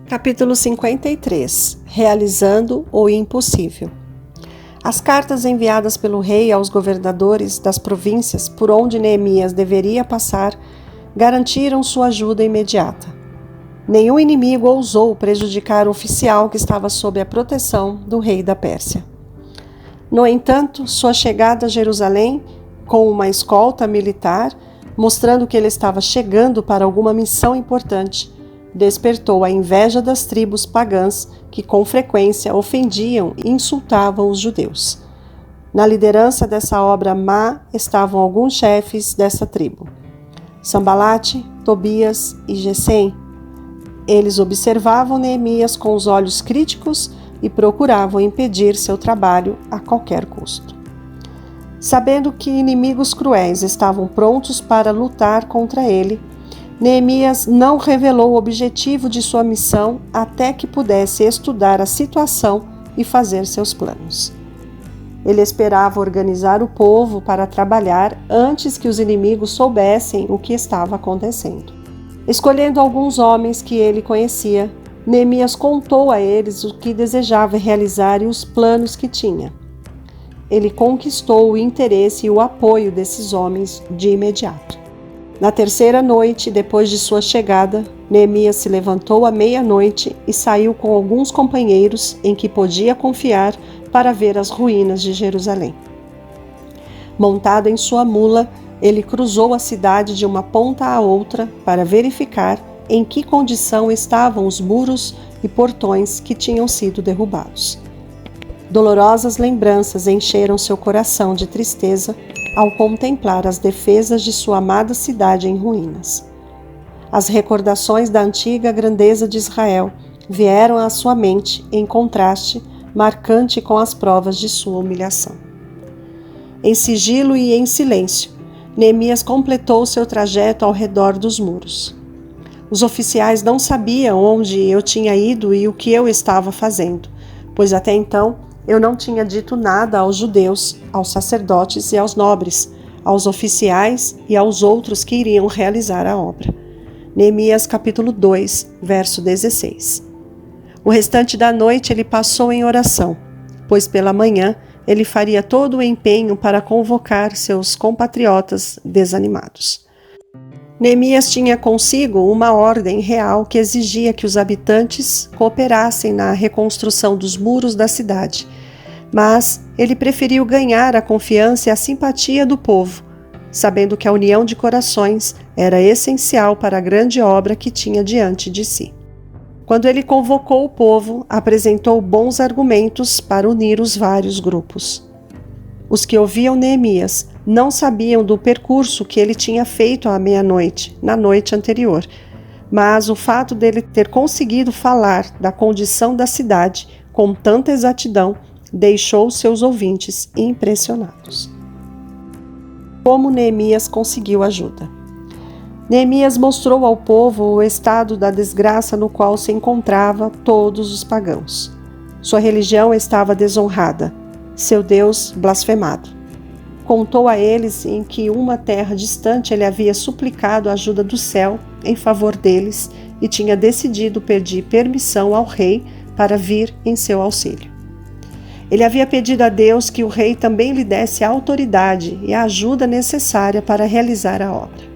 Capítulo 53. Realizando o impossível. As cartas enviadas pelo rei aos governadores das províncias por onde Neemias deveria passar garantiram sua ajuda imediata. Nenhum inimigo ousou prejudicar o oficial que estava sob a proteção do rei da Pérsia. No entanto, sua chegada a Jerusalém, com uma escolta militar, mostrando que ele estava chegando para alguma missão importante, despertou a inveja das tribos pagãs que com frequência ofendiam e insultavam os judeus. Na liderança dessa obra má estavam alguns chefes dessa tribo: Sambalate, Tobias e Gesem. Eles observavam Neemias com os olhos críticos e procuravam impedir seu trabalho a qualquer custo. Sabendo que inimigos cruéis estavam prontos para lutar contra ele, Neemias não revelou o objetivo de sua missão até que pudesse estudar a situação e fazer seus planos. Ele esperava organizar o povo para trabalhar antes que os inimigos soubessem o que estava acontecendo. Escolhendo alguns homens que ele conhecia, Neemias contou a eles o que desejava realizar e os planos que tinha. Ele conquistou o interesse e o apoio desses homens de imediato. Na terceira noite, depois de sua chegada, Neemias se levantou à meia-noite e saiu com alguns companheiros em que podia confiar para ver as ruínas de Jerusalém. Montado em sua mula, ele cruzou a cidade de uma ponta à outra para verificar em que condição estavam os muros e portões que tinham sido derrubados. Dolorosas lembranças encheram seu coração de tristeza ao contemplar as defesas de sua amada cidade em ruínas. As recordações da antiga grandeza de Israel vieram à sua mente em contraste marcante com as provas de sua humilhação. Em sigilo e em silêncio, Neemias completou seu trajeto ao redor dos muros. Os oficiais não sabiam onde eu tinha ido e o que eu estava fazendo, pois até então eu não tinha dito nada aos judeus, aos sacerdotes e aos nobres, aos oficiais e aos outros que iriam realizar a obra. Neemias capítulo 2, verso 16. O restante da noite ele passou em oração, pois pela manhã ele faria todo o empenho para convocar seus compatriotas desanimados. Neemias tinha consigo uma ordem real que exigia que os habitantes cooperassem na reconstrução dos muros da cidade, mas ele preferiu ganhar a confiança e a simpatia do povo, sabendo que a união de corações era essencial para a grande obra que tinha diante de si. Quando ele convocou o povo, apresentou bons argumentos para unir os vários grupos. Os que ouviam Neemias não sabiam do percurso que ele tinha feito à meia-noite, na noite anterior, mas o fato dele ter conseguido falar da condição da cidade com tanta exatidão deixou seus ouvintes impressionados. Como Neemias conseguiu ajuda? Neemias mostrou ao povo o estado da desgraça no qual se encontrava todos os pagãos. Sua religião estava desonrada, seu Deus blasfemado. Contou a eles em que uma terra distante ele havia suplicado a ajuda do céu em favor deles e tinha decidido pedir permissão ao rei para vir em seu auxílio. Ele havia pedido a Deus que o rei também lhe desse a autoridade e a ajuda necessária para realizar a obra.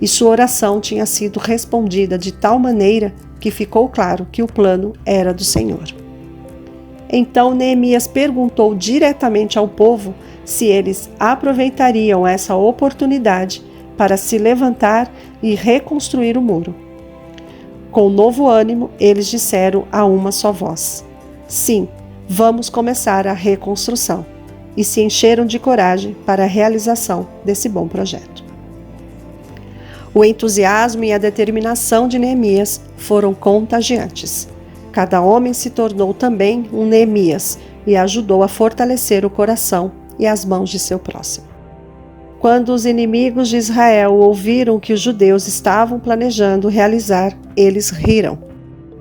E sua oração tinha sido respondida de tal maneira que ficou claro que o plano era do Senhor. Então Neemias perguntou diretamente ao povo se eles aproveitariam essa oportunidade para se levantar e reconstruir o muro. Com novo ânimo, eles disseram a uma só voz: sim, vamos começar a reconstrução, e se encheram de coragem para a realização desse bom projeto. O entusiasmo e a determinação de Neemias foram contagiantes. Cada homem se tornou também um Neemias e ajudou a fortalecer o coração e as mãos de seu próximo. Quando os inimigos de Israel ouviram que os judeus estavam planejando realizar, eles riram.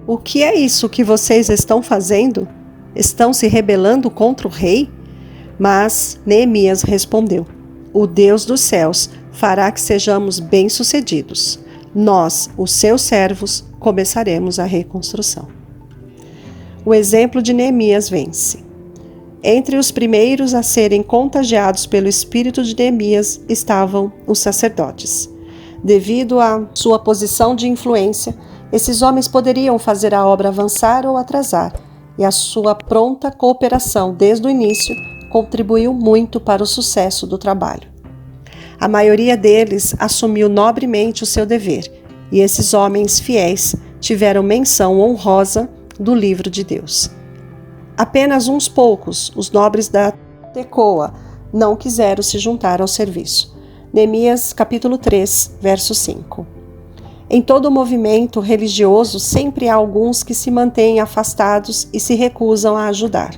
O que é isso que vocês estão fazendo? Estão se rebelando contra o rei? Mas Neemias respondeu: o Deus dos céus fará que sejamos bem-sucedidos. Nós, os seus servos, começaremos a reconstrução. O exemplo de Neemias vence. Entre os primeiros a serem contagiados pelo espírito de Neemias estavam os sacerdotes. Devido à sua posição de influência, esses homens poderiam fazer a obra avançar ou atrasar, e a sua pronta cooperação desde o início contribuiu muito para o sucesso do trabalho. A maioria deles assumiu nobremente o seu dever, e esses homens fiéis tiveram menção honrosa do livro de Deus. Apenas uns poucos, os nobres da Tecoa, não quiseram se juntar ao serviço. Neemias capítulo 3, verso 5. Em todo o movimento religioso sempre há alguns que se mantêm afastados e se recusam a ajudar.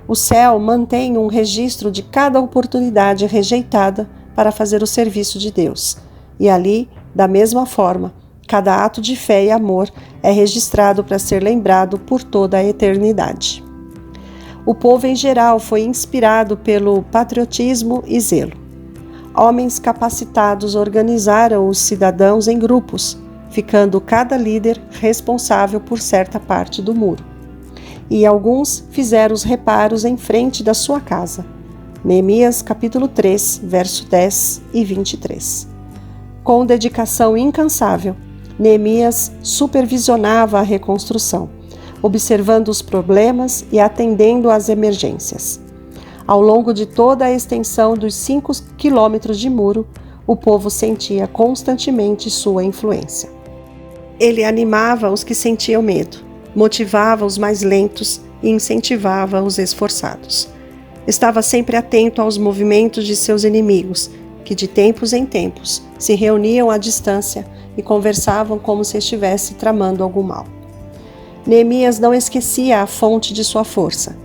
O céu mantém um registro de cada oportunidade rejeitada para fazer o serviço de Deus, e ali, da mesma forma, cada ato de fé e amor é registrado para ser lembrado por toda a eternidade. O povo em geral foi inspirado pelo patriotismo e zelo. Homens capacitados organizaram os cidadãos em grupos, ficando cada líder responsável por certa parte do muro. E alguns fizeram os reparos em frente da sua casa. Neemias capítulo 3, verso 10 e 23. Com dedicação incansável, Neemias supervisionava a reconstrução, observando os problemas e atendendo às emergências. Ao longo de toda a extensão dos 5 quilômetros de muro, o povo sentia constantemente sua influência. Ele animava os que sentiam medo, motivava os mais lentos e incentivava os esforçados. Estava sempre atento aos movimentos de seus inimigos, que de tempos em tempos se reuniam à distância e conversavam como se estivesse tramando algum mal. Neemias não esquecia a fonte de sua força.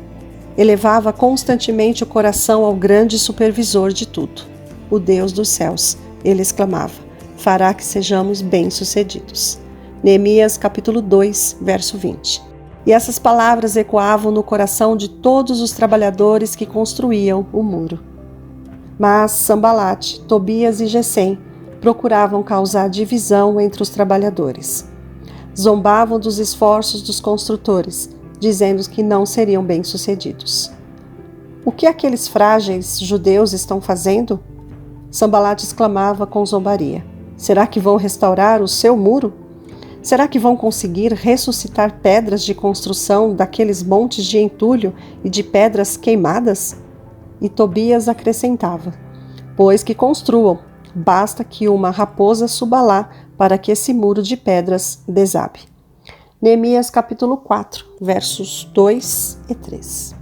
Elevava constantemente o coração ao grande supervisor de tudo, o Deus dos céus. Ele exclamava: fará que sejamos bem-sucedidos. Neemias capítulo 2, verso 20. E essas palavras ecoavam no coração de todos os trabalhadores que construíam o muro. Mas Sambalate, Tobias e Gesem procuravam causar divisão entre os trabalhadores. Zombavam dos esforços dos construtores, dizendo que não seriam bem-sucedidos. O que aqueles frágeis judeus estão fazendo? Sambalate exclamava com zombaria. Será que vão restaurar o seu muro? Será que vão conseguir ressuscitar pedras de construção daqueles montes de entulho e de pedras queimadas? E Tobias acrescentava: pois que construam, basta que uma raposa suba lá para que esse muro de pedras desabe. Neemias capítulo 4, versos 2 e 3.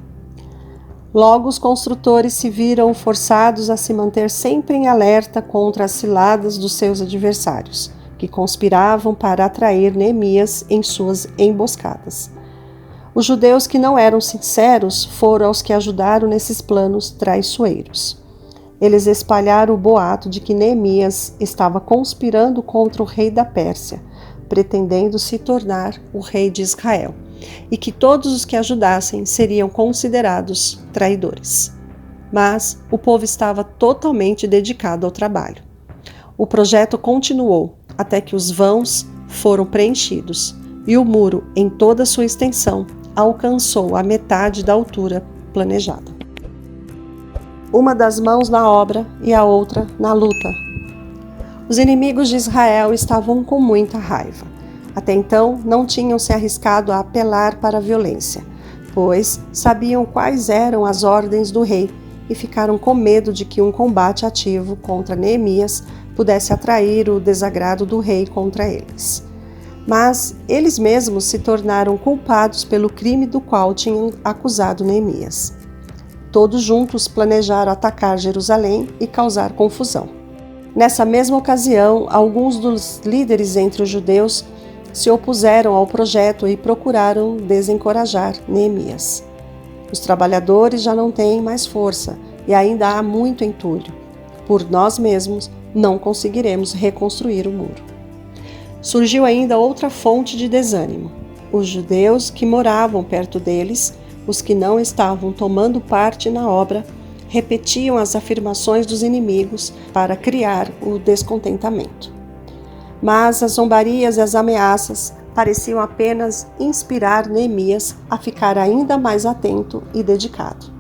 Logo os construtores se viram forçados a se manter sempre em alerta contra as ciladas dos seus adversários, que conspiravam para atrair Neemias em suas emboscadas. Os judeus que não eram sinceros foram os que ajudaram nesses planos traiçoeiros. Eles espalharam o boato de que Neemias estava conspirando contra o rei da Pérsia, pretendendo se tornar o rei de Israel, e que todos os que ajudassem seriam considerados traidores. Mas o povo estava totalmente dedicado ao trabalho. O projeto continuou até que os vãos foram preenchidos e o muro, em toda a sua extensão, alcançou a metade da altura planejada. Uma das mãos na obra e a outra na luta. Os inimigos de Israel estavam com muita raiva. Até então, não tinham se arriscado a apelar para a violência, pois sabiam quais eram as ordens do rei e ficaram com medo de que um combate ativo contra Neemias pudesse atrair o desagrado do rei contra eles. Mas eles mesmos se tornaram culpados pelo crime do qual tinham acusado Neemias. Todos juntos planejaram atacar Jerusalém e causar confusão. Nessa mesma ocasião, alguns dos líderes entre os judeus se opuseram ao projeto e procuraram desencorajar Neemias. Os trabalhadores já não têm mais força e ainda há muito entulho. Por nós mesmos, não conseguiremos reconstruir o muro. Surgiu ainda outra fonte de desânimo. Os judeus que moravam perto deles, os que não estavam tomando parte na obra, repetiam as afirmações dos inimigos para criar o descontentamento. Mas as zombarias e as ameaças pareciam apenas inspirar Neemias a ficar ainda mais atento e dedicado.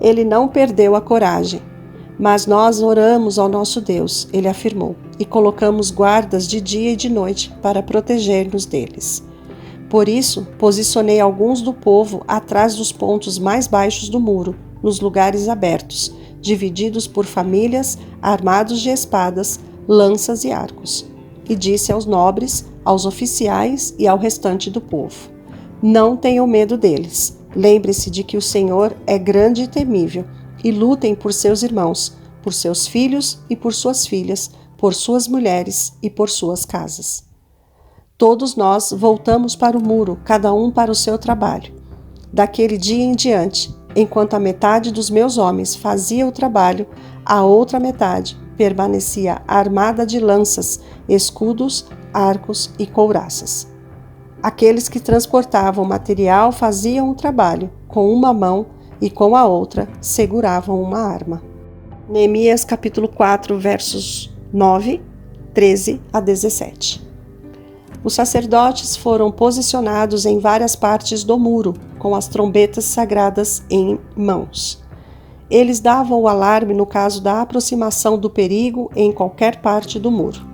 Ele não perdeu a coragem. Mas nós oramos ao nosso Deus, ele afirmou, e colocamos guardas de dia e de noite para proteger-nos deles. Por isso, posicionei alguns do povo atrás dos pontos mais baixos do muro, nos lugares abertos, divididos por famílias, armados de espadas, lanças e arcos. E disse aos nobres, aos oficiais e ao restante do povo: não tenham medo deles. Lembre-se de que o Senhor é grande e temível, e lutem por seus irmãos, por seus filhos e por suas filhas, por suas mulheres e por suas casas. Todos nós voltamos para o muro, cada um para o seu trabalho. Daquele dia em diante, enquanto a metade dos meus homens fazia o trabalho, a outra metade permanecia armada de lanças, escudos, arcos e couraças. Aqueles que transportavam material faziam o trabalho com uma mão e com a outra seguravam uma arma. Neemias capítulo 4, versos 9, 13 a 17. Os sacerdotes foram posicionados em várias partes do muro, com as trombetas sagradas em mãos. Eles davam o alarme no caso da aproximação do perigo em qualquer parte do muro.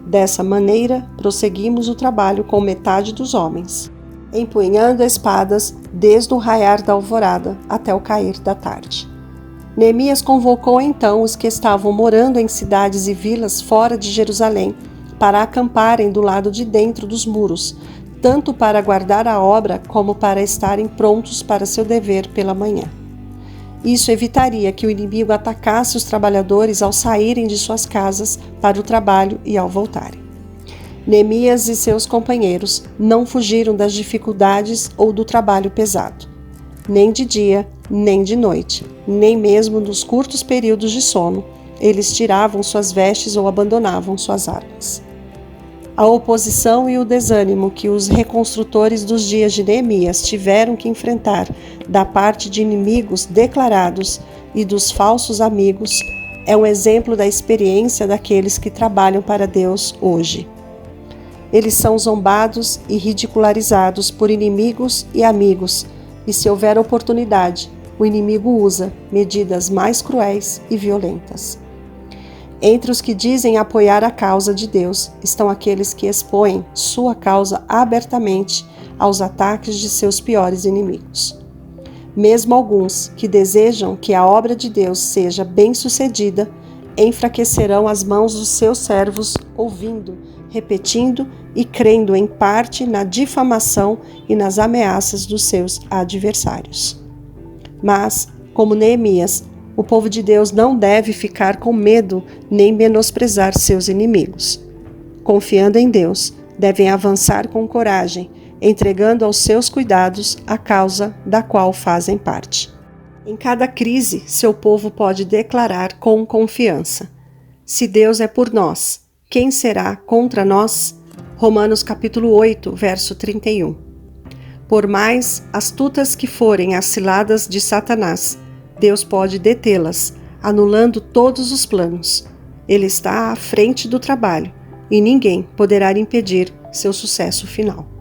Dessa maneira, prosseguimos o trabalho com metade dos homens, empunhando espadas desde o raiar da alvorada até o cair da tarde. Neemias convocou então os que estavam morando em cidades e vilas fora de Jerusalém para acamparem do lado de dentro dos muros, tanto para guardar a obra como para estarem prontos para seu dever pela manhã. Isso evitaria que o inimigo atacasse os trabalhadores ao saírem de suas casas para o trabalho e ao voltarem. Neemias e seus companheiros não fugiram das dificuldades ou do trabalho pesado, nem de dia, nem de noite, nem mesmo nos curtos períodos de sono, eles tiravam suas vestes ou abandonavam suas armas. A oposição e o desânimo que os reconstrutores dos dias de Neemias tiveram que enfrentar da parte de inimigos declarados e dos falsos amigos é um exemplo da experiência daqueles que trabalham para Deus hoje. Eles são zombados e ridicularizados por inimigos e amigos, e se houver oportunidade, o inimigo usa medidas mais cruéis e violentas. Entre os que dizem apoiar a causa de Deus estão aqueles que expõem sua causa abertamente aos ataques de seus piores inimigos. Mesmo alguns que desejam que a obra de Deus seja bem-sucedida, enfraquecerão as mãos dos seus servos, ouvindo, repetindo e crendo em parte na difamação e nas ameaças dos seus adversários. Mas, como Neemias, o povo de Deus não deve ficar com medo nem menosprezar seus inimigos. Confiando em Deus, devem avançar com coragem, entregando aos seus cuidados a causa da qual fazem parte. Em cada crise, seu povo pode declarar com confiança: se Deus é por nós, quem será contra nós? Romanos capítulo 8, verso 31. Por mais astutas que forem as ciladas de Satanás, Deus pode detê-las, anulando todos os planos. Ele está à frente do trabalho e ninguém poderá impedir seu sucesso final.